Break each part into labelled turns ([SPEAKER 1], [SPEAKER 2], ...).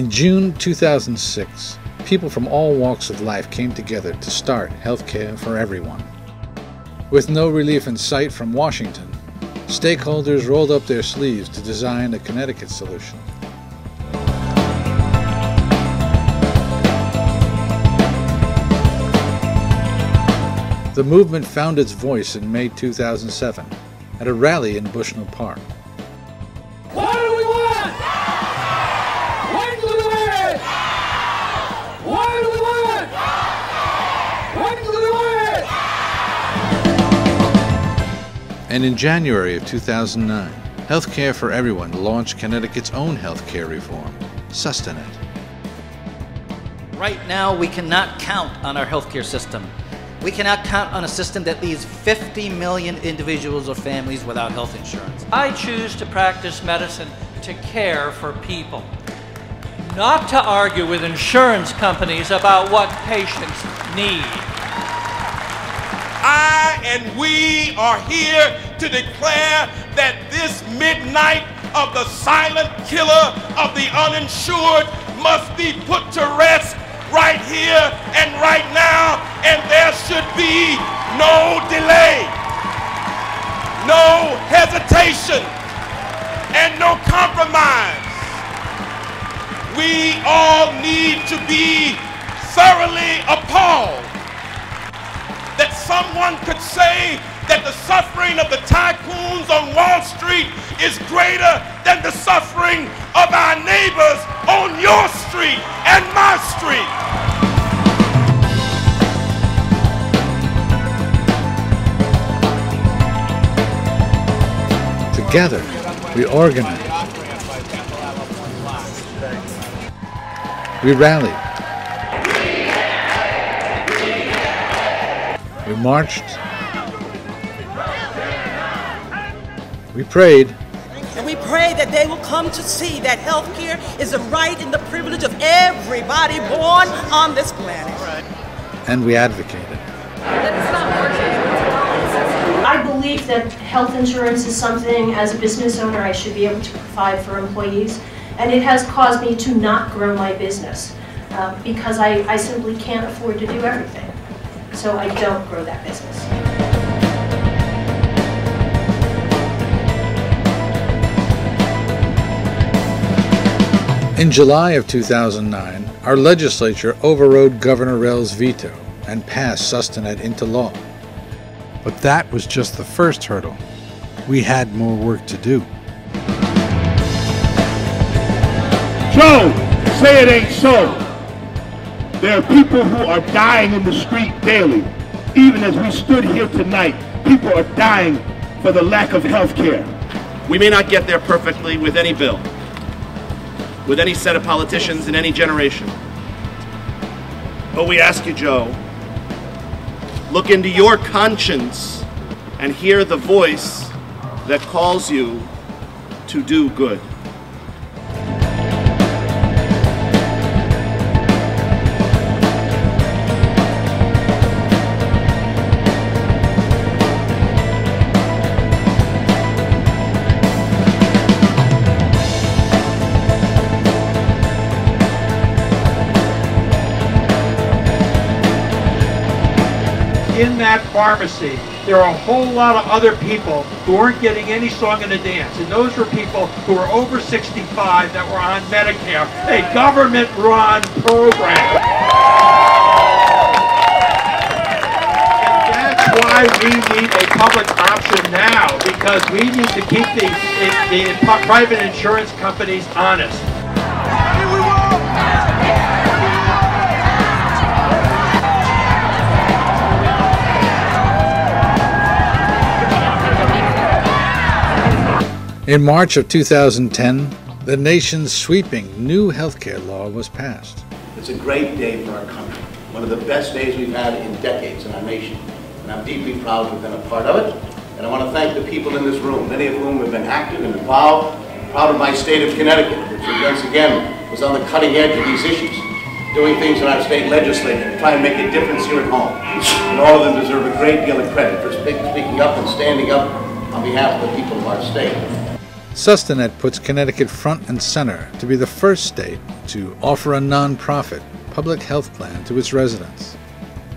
[SPEAKER 1] In June 2006, people from all walks of life came together to start Healthcare for Everyone. With no relief in sight from Washington, stakeholders rolled up their sleeves to design a Connecticut solution. The movement found its voice in May 2007 at a rally in Bushnell Park.
[SPEAKER 2] What do we want? When do we want it? Why do we want it? When do we want it?
[SPEAKER 1] And in January of 2009, Healthcare for Everyone launched Connecticut's own healthcare reform, Sustanet.
[SPEAKER 3] Right now, we cannot count on our healthcare system. We cannot count on a system that leaves 50 million individuals or families without health insurance.
[SPEAKER 4] I choose to practice medicine to care for people, not to argue with insurance companies about what patients need.
[SPEAKER 5] I and we are here to declare that this midnight of the silent killer of the uninsured must be put to rest right here and right now, and there should be no delay, no hesitation, and no compromise. We all need to be thoroughly appalled that someone could say that the suffering of the tycoons on Wall Street is greater than the suffering of our neighbors on your street and my street.
[SPEAKER 1] Together, we organized. We rallied. We marched. We prayed.
[SPEAKER 6] And we pray that they will come to see that health care is a right and the privilege of everybody born on this planet.
[SPEAKER 1] And we advocated.
[SPEAKER 7] I believe that health insurance is something, as a business owner, I should be able to provide for employees. And it has caused me to not grow my business because I simply can't afford to do everything. So I don't grow that business.
[SPEAKER 1] In July of 2009, our legislature overrode Governor Rell's veto and passed Sustanet into law. But that was just the first hurdle. We had more work to do.
[SPEAKER 8] Joe, say it ain't so. There are people who are dying in the street daily. Even as we stood here tonight, people are dying for the lack of health care.
[SPEAKER 9] We may not get there perfectly with any bill, with any set of politicians in any generation. But we ask you, Joe, look into your conscience and hear the voice that calls you to do good.
[SPEAKER 4] In that pharmacy, there are a whole lot of other people who weren't getting any song and a dance. And those were people who were over 65 that were on Medicare, a government-run program. And that's why we need a public option now, because we need to keep the private insurance companies honest.
[SPEAKER 1] In March of 2010, the nation's sweeping new healthcare law was passed.
[SPEAKER 10] It's a great day for our country, one of the best days we've had in decades in our nation. And I'm deeply proud to have been a part of it. And I want to thank the people in this room, many of whom have been active and involved. I'm proud of my state of Connecticut, which once again was on the cutting edge of these issues, doing things in our state legislature to try and make a difference here at home. And all of them deserve a great deal of credit for speaking up and standing up on behalf of the people of our state.
[SPEAKER 1] Sustanet puts Connecticut front and center to be the first state to offer a non-profit public health plan to its residents,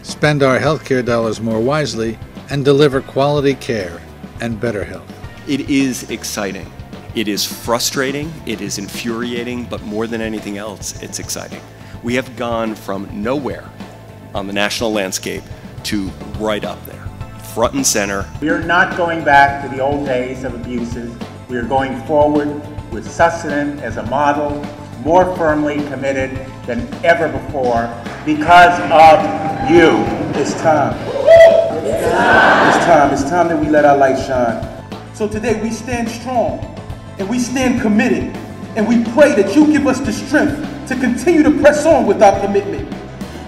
[SPEAKER 1] spend our healthcare dollars more wisely, and deliver quality care and better health.
[SPEAKER 11] It is exciting. It is frustrating, it is infuriating, but more than anything else, it's exciting. We have gone from nowhere on the national landscape to right up there, front and center.
[SPEAKER 12] We are not going back to the old days of abuses. We are going forward with Sustanet as a model, more firmly committed than ever before because of you. It's time. It's time that we let our light shine. So today we stand strong and we stand committed and we pray that you give us the strength to continue to press on with our commitment.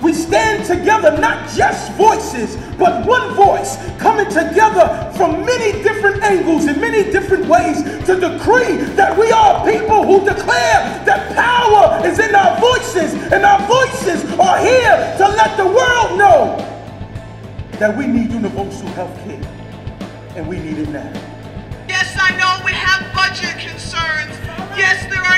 [SPEAKER 12] We stand together, not just voices, but one voice, coming together from many different angles and many different ways to decree that we are people who declare that power is in our voices, and our voices are here to let the world know that we need universal health care, and we need it now.
[SPEAKER 13] Yes, I know we have budget concerns. Yes, there are